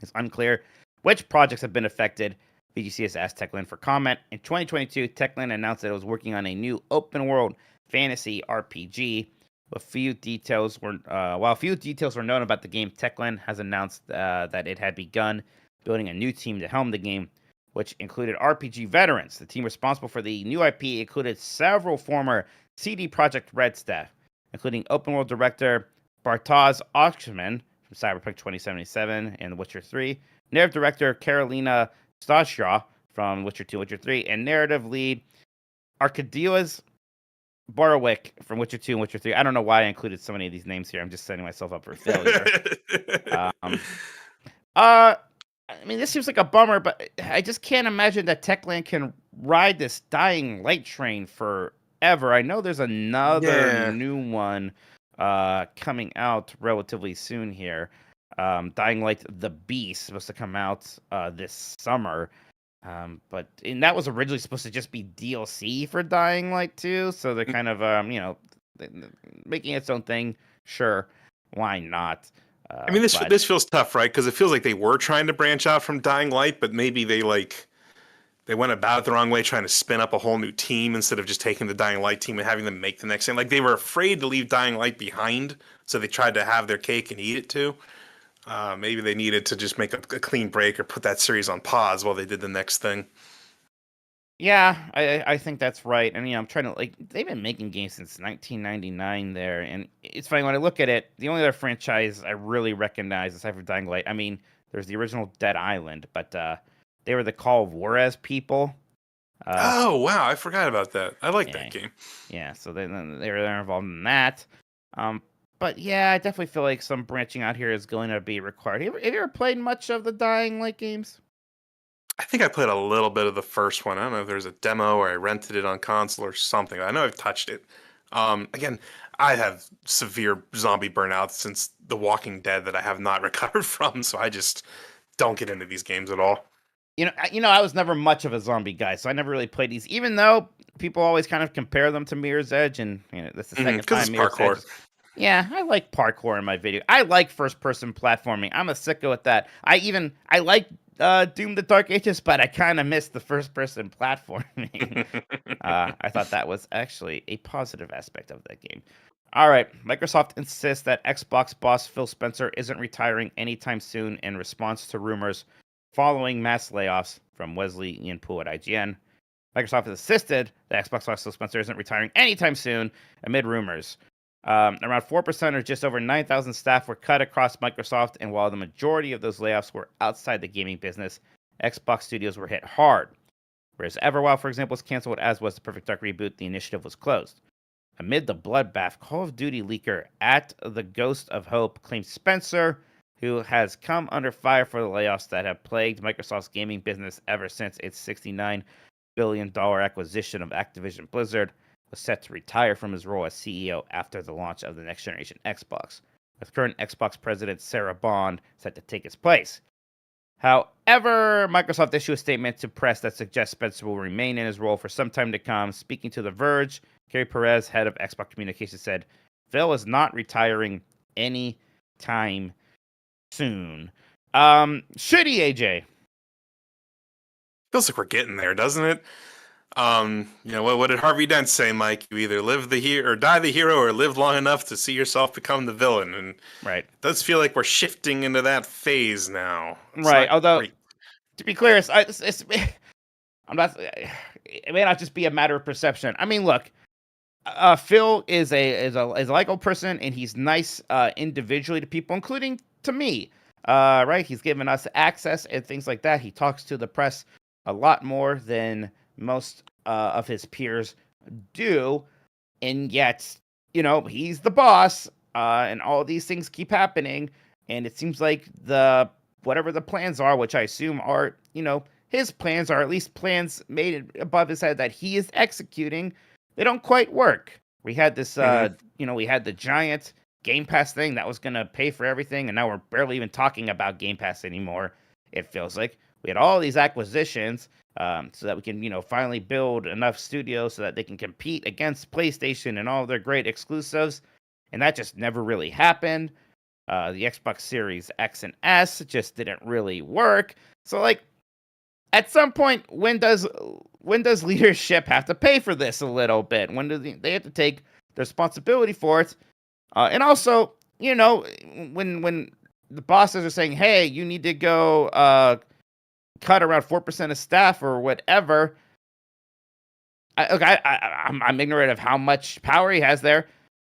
Speaker 2: It's unclear which projects have been affected. VGC has asked Techland for comment. In 2022, Techland announced that it was working on a new open-world fantasy RPG. While few details were known about the game, Techland has announced that it had begun building a new team to helm the game, which included RPG veterans. The team responsible for the new IP included several former CD Projekt Red staff, including open world director Bartosz Oczman from Cyberpunk 2077 and The Witcher 3, narrative director Karolina Stasja from Witcher 2, Witcher 3, and narrative lead Arkadiusz Borowik from Witcher 2 and Witcher 3. I don't know why I included so many of these names here. I'm just setting myself up for failure. I mean, this seems like a bummer, but I just can't imagine that Techland can ride this Dying Light train forever. I know there's another new one coming out relatively soon here. Dying Light The Beast supposed to come out this summer. But that was originally supposed to just be DLC for Dying Light 2, so they're kind of making its own thing. Sure, why not?
Speaker 3: I mean, this feels tough, right? Because it feels like they were trying to branch out from Dying Light, but maybe they went about it the wrong way, trying to spin up a whole new team instead of just taking the Dying Light team and having them make the next thing. Like they were afraid to leave Dying Light behind, so they tried to have their cake and eat it too. Maybe they needed to just make a clean break or put that series on pause while they did the next thing.
Speaker 2: Yeah, I think that's right. And, I'm trying to, they've been making games since 1999 there. And it's funny, when I look at it, the only other franchise I really recognize aside from Dying Light, I mean, there's the original Dead Island, but they were the Call of Juarez people.
Speaker 3: Oh, wow, I forgot about that. I like that game.
Speaker 2: Yeah, so they're involved in that. But yeah, I definitely feel like some branching out here is going to be required. Have you ever played much of the Dying Light games?
Speaker 3: I think I played a little bit of the first one. I don't know if there's a demo or I rented it on console or something. I know I've touched it. Again, I have severe zombie burnout since The Walking Dead that I have not recovered from, so I just don't get into these games at all.
Speaker 2: I was never much of a zombie guy, so I never really played these, even though people always kind of compare them to Mirror's Edge, and that's the second time Mirror's
Speaker 3: parkour.
Speaker 2: Edge. Yeah, I like parkour in my video. I like first-person platforming. I'm a sicko at that. I like Doom: The Dark Ages, but I kind of miss the first-person platforming. I thought that was actually a positive aspect of that game. All right. Microsoft insists that Xbox boss Phil Spencer isn't retiring anytime soon in response to rumors following mass layoffs from Wesley Ian Poole at IGN. Microsoft has insisted that Xbox boss Phil Spencer isn't retiring anytime soon amid rumors. Around 4% or just over 9,000 staff were cut across Microsoft, and while the majority of those layoffs were outside the gaming business, Xbox studios were hit hard. Whereas Everwild, for example, was canceled, as was the Perfect Dark reboot, the initiative was closed. Amid the bloodbath, Call of Duty leaker at the Ghost of Hope claimed Spencer, who has come under fire for the layoffs that have plagued Microsoft's gaming business ever since its $69 billion acquisition of Activision Blizzard, was set to retire from his role as CEO after the launch of the next generation Xbox, with current Xbox president Sarah Bond set to take his place. However, Microsoft issued a statement to press that suggests Spencer will remain in his role for some time to come. Speaking to The Verge, Gary Perez, head of Xbox Communications, said, "Phil is not retiring any time soon." Should he, AJ?
Speaker 3: Feels like we're getting there, doesn't it? What did Harvey Dent say, Mike? You either live the hero or die the hero, or live long enough to see yourself become the villain. And
Speaker 2: right,
Speaker 3: it does feel like we're shifting into that phase now.
Speaker 2: Right. Although, to be clear, I'm not. It may not just be a matter of perception. I mean, look, Phil is a likable person, and he's nice individually to people, including to me. Right? He's given us access and things like that. He talks to the press a lot more than most of his peers do, and yet, he's the boss, and all these things keep happening, and it seems like whatever the plans are, which I assume are, his plans, or at least plans made above his head that he is executing, they don't quite work. We had this, we had the giant Game Pass thing that was going to pay for everything, and now we're barely even talking about Game Pass anymore, it feels like. We had all these acquisitions, so that we can, finally build enough studios so that they can compete against PlayStation and all their great exclusives. And that just never really happened. The Xbox Series X and S just didn't really work. So, at some point, when does leadership have to pay for this a little bit? When do they have to take the responsibility for it? And also, when the bosses are saying, "Hey, you need to go cut around 4% of staff," or whatever. I'm ignorant of how much power he has there,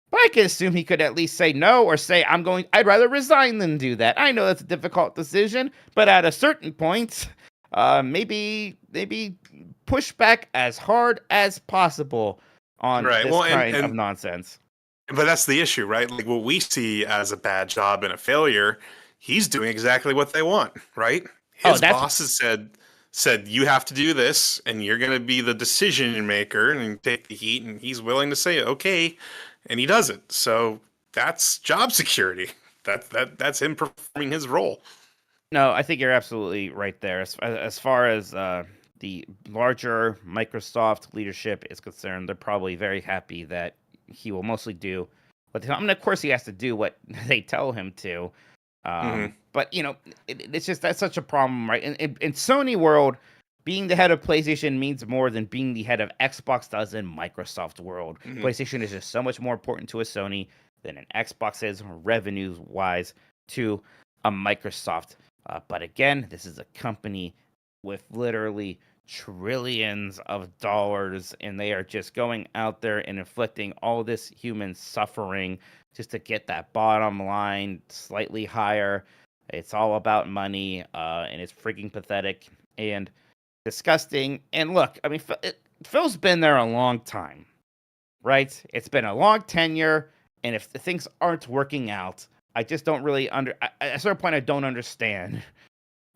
Speaker 2: but I can assume he could at least say no, or say, I'd rather resign than do that. I know that's a difficult decision, but at a certain point, maybe push back as hard as possible on this kind of nonsense.
Speaker 3: But that's the issue, right? Like, what we see as a bad job and a failure, he's doing exactly what they want, right? His bosses said you have to do this, and you're going to be the decision maker and take the heat, and he's willing to say okay, and he does it. So that's job security. That's him performing his role.
Speaker 2: No, I think you're absolutely right there. As far as the larger Microsoft leadership is concerned, they're probably very happy that he will mostly do what they tell him. And of course, he has to do what they tell him to. But, it's just, that's such a problem, right? In Sony world, being the head of PlayStation means more than being the head of Xbox does in Microsoft world. PlayStation is just so much more important to a Sony than an Xbox is, revenues-wise, to a Microsoft. But again, this is a company with literally trillions of dollars, and they are just going out there and inflicting all this human suffering just to get that bottom line slightly higher. It's all about money, and it's freaking pathetic and disgusting. And look, I mean, Phil's been there a long time, right? It's been a long tenure, and if the things aren't working out, I just don't really at a certain point, I don't understand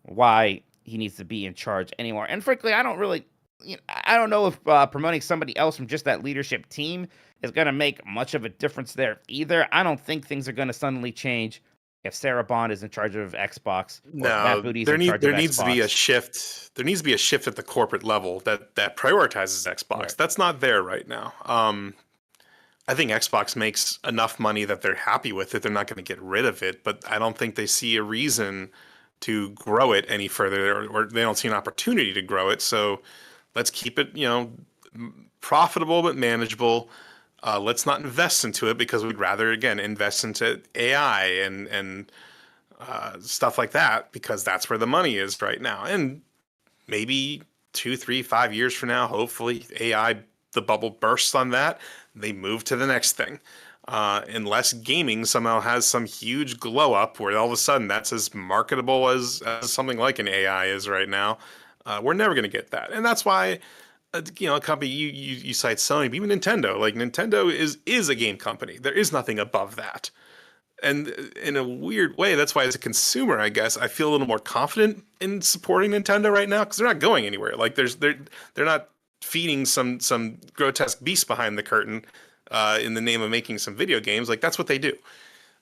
Speaker 2: why he needs to be in charge anymore. And frankly, I don't know if promoting somebody else from just that leadership team is going to make much of a difference there either. I don't think things are going to suddenly change if Sarah Bond is in charge of Xbox.
Speaker 3: No, there needs to be a shift. There needs to be a shift at the corporate level that prioritizes Xbox. Right. That's not there right now. I think Xbox makes enough money that they're happy with it. They're not going to get rid of it, but I don't think they see a reason to grow it any further, or they don't see an opportunity to grow it. So let's keep it, profitable but manageable. Let's not invest into it because we'd rather, again, invest into AI and stuff like that because that's where the money is right now. And maybe 2, 3, 5 years from now, hopefully AI, the bubble bursts on that. They move to the next thing. Unless gaming somehow has some huge glow up where all of a sudden that's as marketable as something like an AI is right now, we're never going to get that. And that's why, a company, you cite Sony, but even Nintendo, like Nintendo is a game company. There is nothing above that. And in a weird way, that's why as a consumer, I guess, I feel a little more confident in supporting Nintendo right now because they're not going anywhere. Like they're not feeding some grotesque beast behind the curtain in the name of making some video games. Like that's what they do.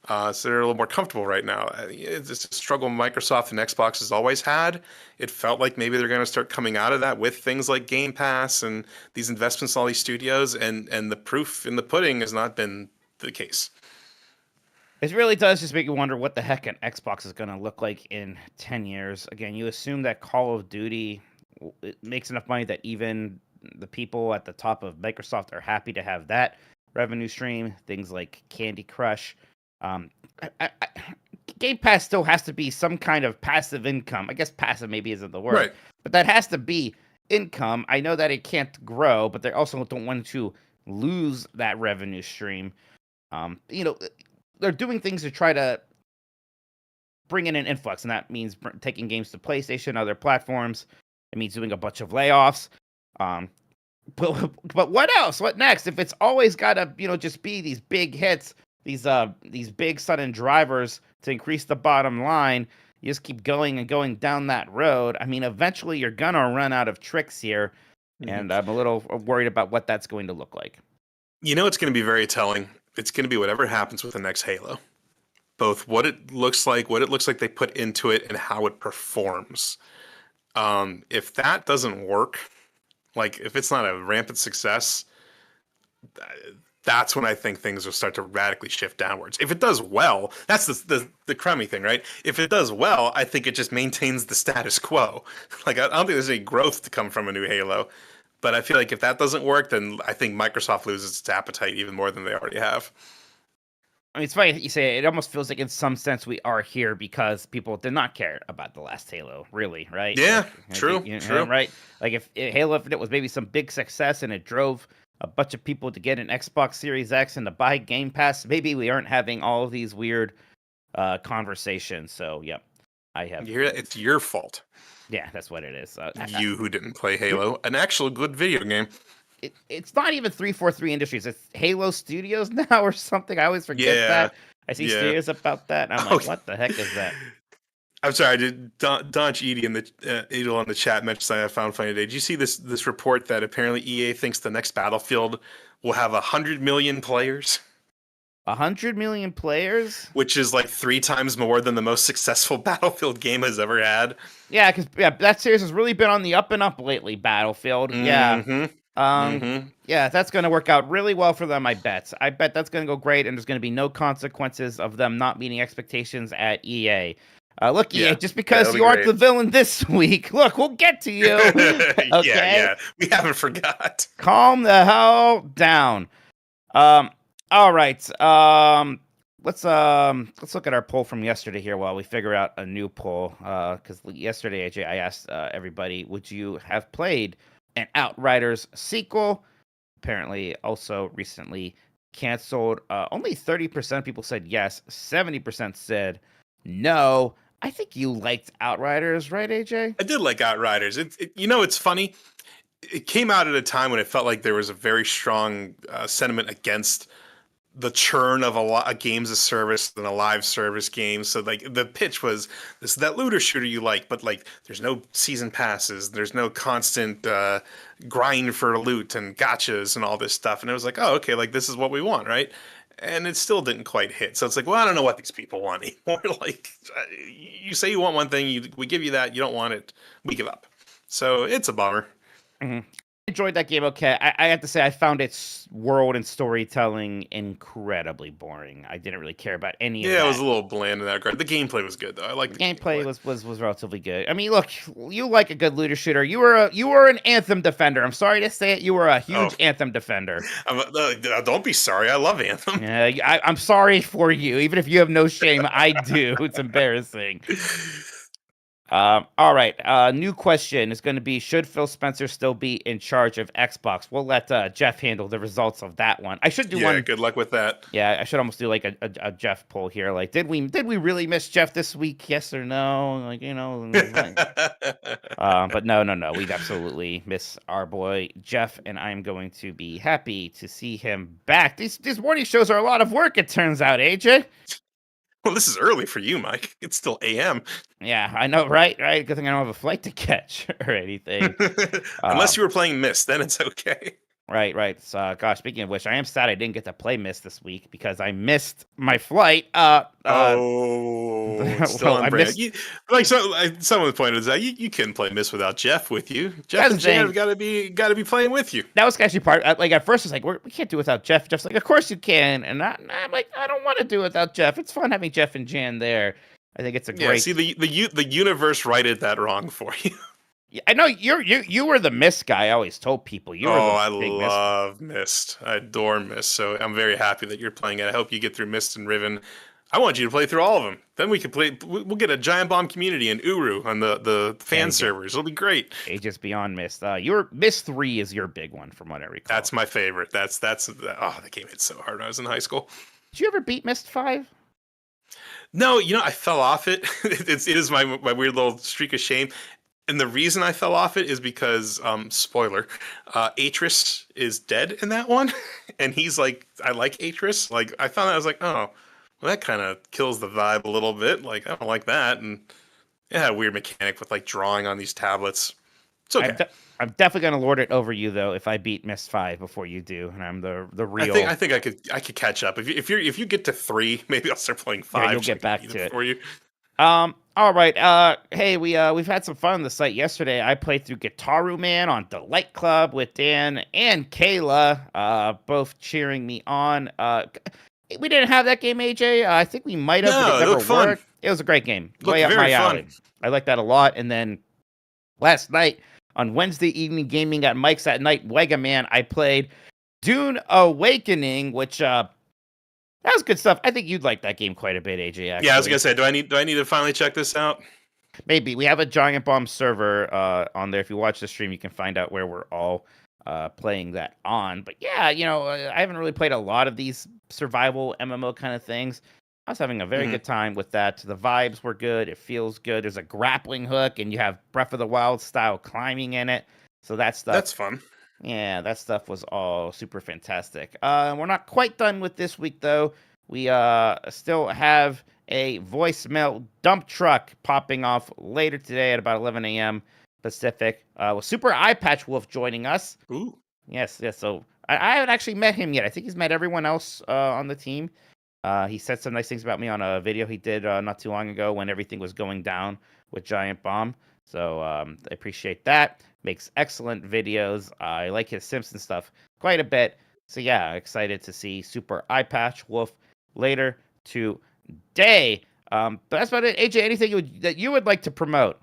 Speaker 3: So they're a little more comfortable right now. It's just a struggle Microsoft and Xbox has always had. It felt like maybe they're going to start coming out of that with things like Game Pass and these investments in all these studios, and the proof in the pudding has not been the case.
Speaker 2: It really does just make you wonder what the heck an Xbox is going to look like in 10 years. Again, you assume that Call of Duty it makes enough money that even the people at the top of Microsoft are happy to have that revenue stream. Things like Candy Crush. Game Pass still has to be some kind of passive income. I guess passive maybe isn't the word,
Speaker 3: right,
Speaker 2: but that has to be income. I know that it can't grow, but they also don't want to lose that revenue stream. They're doing things to try to bring in an influx, and that means taking games to PlayStation, other platforms. It means doing a bunch of layoffs. But what else? What next? If it's always got to, just be these big hits, these big sudden drivers to increase the bottom line, you just keep going and going down that road. I mean, eventually you're gonna run out of tricks here, and I'm a little worried about what that's going to look like.
Speaker 3: It's going to be very telling. It's going to be whatever happens with the next Halo. Both what it looks like they put into it, and how it performs. If that doesn't work, like if it's not a rampant success, that's when I think things will start to radically shift downwards. If it does well, that's the crummy thing, right? If it does well, I think it just maintains the status quo. Like I don't think there's any growth to come from a new Halo. But I feel like if that doesn't work, then I think Microsoft loses its appetite even more than they already have.
Speaker 2: I mean, it's funny that you say it. It almost feels like in some sense we are here because people did not care about the last Halo, really, right?
Speaker 3: Yeah,
Speaker 2: like,
Speaker 3: true, true.
Speaker 2: Right? Like if Halo, if it was maybe some big success and it drove a bunch of people to get an Xbox Series X and to buy Game Pass, maybe we aren't having all of these weird conversations. So, yep, I have.
Speaker 3: You hear that? It's your fault.
Speaker 2: Yeah, that's what it is.
Speaker 3: You who didn't play Halo, an actual good video game.
Speaker 2: It's not even 343 Industries. It's Halo Studios now or something. I always forget that. I see studios about that, and I'm like, what the heck is that?
Speaker 3: I'm sorry. I did. Donch Edie in the Edel on the chat mentioned something I found funny today. Did you see this report that apparently EA thinks the next Battlefield will have 100 million players?
Speaker 2: 100 million players,
Speaker 3: which is like 3 times more than the most successful Battlefield game has ever had.
Speaker 2: Yeah, because that series has really been on the up and up lately. Battlefield, yeah, yeah, that's going to work out really well for them. I bet that's going to go great, and there's going to be no consequences of them not meeting expectations at EA. Look, EA, just because you aren't the villain this week, look, we'll get to you. Okay?
Speaker 3: Yeah, we haven't forgot.
Speaker 2: Calm the hell down. All right. Let's look at our poll from yesterday here while we figure out a new poll. Because yesterday, AJ, I asked everybody, would you have played an Outriders sequel? Apparently, also recently canceled. Only 30% of people said yes. 70% said no. I think you liked Outriders, right, AJ?
Speaker 3: I did like Outriders. It's funny. It came out at a time when it felt like there was a very strong sentiment against the churn of a games as service and a live service game. So like the pitch was this is that looter shooter you like, but like there's no season passes, there's no constant grind for loot and gotchas and all this stuff. And it was like, oh, okay, like this is what we want, right? And it still didn't quite hit. So it's like, well, I don't know what these people want anymore. Like you say you want one thing, we give you that, you don't want it, we give up. So it's a bummer.
Speaker 2: Mm-hmm. enjoyed that game. Okay, I have to say I found its world and storytelling incredibly boring. I didn't really care about any of that.
Speaker 3: Yeah, it was a little bland in that regard. The gameplay was good though. I like the
Speaker 2: gameplay. Was relatively good. I mean, look, you like a good looter shooter. You were an Anthem defender. I'm sorry to say it. You were a huge Anthem defender.
Speaker 3: Don't be sorry. I love Anthem.
Speaker 2: Yeah, I'm sorry for you. Even if you have no shame, I do. It's embarrassing. All right. New question is going to be: should Phil Spencer still be in charge of Xbox? We'll let Jeff handle the results of that one. I should do one.
Speaker 3: Yeah, good luck with that.
Speaker 2: Yeah, I should almost do like a Jeff poll here. Like, did we really miss Jeff this week? Yes or no? Like, you know. But no. We'd absolutely miss our boy Jeff, and I'm going to be happy to see him back. These morning shows are a lot of work. It turns out, AJ.
Speaker 3: Well, this is early for you, Mike. It's still AM.
Speaker 2: Yeah, I know, right? Good thing I don't have a flight to catch or anything.
Speaker 3: Unless you were playing Myst, then it's okay.
Speaker 2: Right. So, gosh, speaking of which, I am sad I didn't get to play Myst this week because I missed my flight.
Speaker 3: Still on brand. Someone pointed out, you couldn't play Myst without Jeff with you. Jeff and Jan have got to be playing with you.
Speaker 2: That was actually part. Like at first, it's like we can't do it without Jeff. Jeff's like, of course you can, and I'm like, I don't want to do it without Jeff. It's fun having Jeff and Jan there. I think it's a great.
Speaker 3: See, the universe righted that wrong for you.
Speaker 2: I know you were the Myst guy. I always told people you were.
Speaker 3: I love Myst. I adore Myst. So I'm very happy that you're playing it. I hope you get through Myst and Riven. I want you to play through all of them. Then we can play. We'll get a Giant Bomb community in Uru on the fan servers. It'll be great.
Speaker 2: Ages beyond Myst. Your Myst 3 is your big one, from what I recall.
Speaker 3: That's my favorite. The game hit so hard when I was in high school.
Speaker 2: Did you ever beat Myst 5?
Speaker 3: No, I fell off it. It is my weird little streak of shame. And the reason I fell off it is because, spoiler, Atris is dead in that one. And he's like, I like Atris. Like, I found out, I was like, oh, well, that kind of kills the vibe a little bit. Like, I don't like that. And it had a weird mechanic with, like, drawing on these tablets. It's okay.
Speaker 2: I'm definitely going to lord it over you, though, if I beat Myst 5 before you do. And I'm the real...
Speaker 3: I think I could catch up. If you get to 3, maybe I'll start playing 5.
Speaker 2: Yeah, you'll get back to it.
Speaker 3: For you.
Speaker 2: All right. Hey, we've had some fun on the site yesterday. I played through Guitaru Man on Delight Club with Dan and Kayla, both cheering me on. We didn't have that game, AJ. I think we might have.
Speaker 3: No, it looked fun.
Speaker 2: It was a great game.
Speaker 3: Looked very fun.
Speaker 2: I like that a lot. And then last night on Wednesday evening gaming at Mike's at Night, Wega Man, I played Dune Awakening, which that was good stuff. I think you'd like that game quite a bit, AJ. Actually.
Speaker 3: Yeah, I was gonna say, do I need to finally check this out?
Speaker 2: Maybe. We have a Giant Bomb server on there. If you watch the stream, you can find out where we're all playing that on. But yeah, I haven't really played a lot of these survival MMO kind of things. I was having a very good time with that. The vibes were good. It feels good. There's a grappling hook, and you have Breath of the Wild style climbing in it. So that's
Speaker 3: fun.
Speaker 2: Yeah, that stuff was all super fantastic. We're not quite done with this week, though. We still have a voicemail dump truck popping off later today at about 11 a.m. Pacific with Super Eye Patch Wolf joining us.
Speaker 3: Ooh.
Speaker 2: Yes. So I haven't actually met him yet. I think he's met everyone else on the team. He said some nice things about me on a video he did not too long ago when everything was going down with Giant Bomb. So I appreciate that. Makes excellent videos. I like his Simpson stuff quite a bit. So yeah, excited to see Super Eye Patch Wolf later today. But that's about it. AJ, anything that you would like to promote?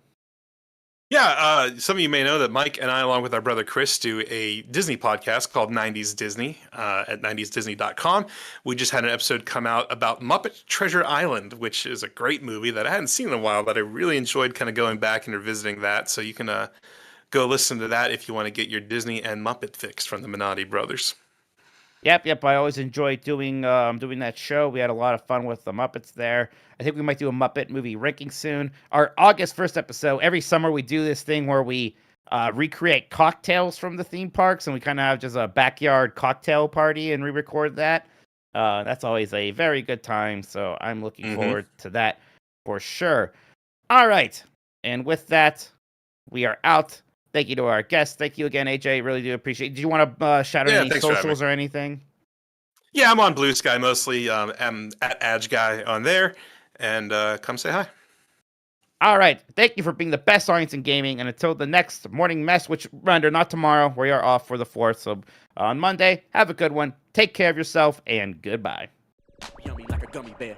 Speaker 3: Yeah, some of you may know that Mike and I, along with our brother Chris, do a Disney podcast called 90s Disney at 90sdisney.com. We just had an episode come out about Muppet Treasure Island, which is a great movie that I hadn't seen in a while, but I really enjoyed kind of going back and revisiting that. So you can go listen to that if you want to get your Disney and Muppet fix from the Minotti brothers.
Speaker 2: Yep. I always enjoy doing that show. We had a lot of fun with the Muppets there. I think we might do a Muppet movie ranking soon. Our August 1st episode, every summer we do this thing where we recreate cocktails from the theme parks, and we kind of have just a backyard cocktail party and re-record that. That's always a very good time, so I'm looking forward to that for sure. All right, and with that, we are out. Thank you to our guests. Thank you again, AJ. Really do appreciate it. Do you want to shout out any socials or anything?
Speaker 3: Yeah, I'm on Blue Sky mostly. I'm at AJ Guy on there. And come say hi.
Speaker 2: All right. Thank you for being the best audience in gaming. And until the next morning mess, which render not tomorrow, we are off for the 4th. So on Monday, have a good one. Take care of yourself and goodbye.
Speaker 4: Yummy like a gummy bear.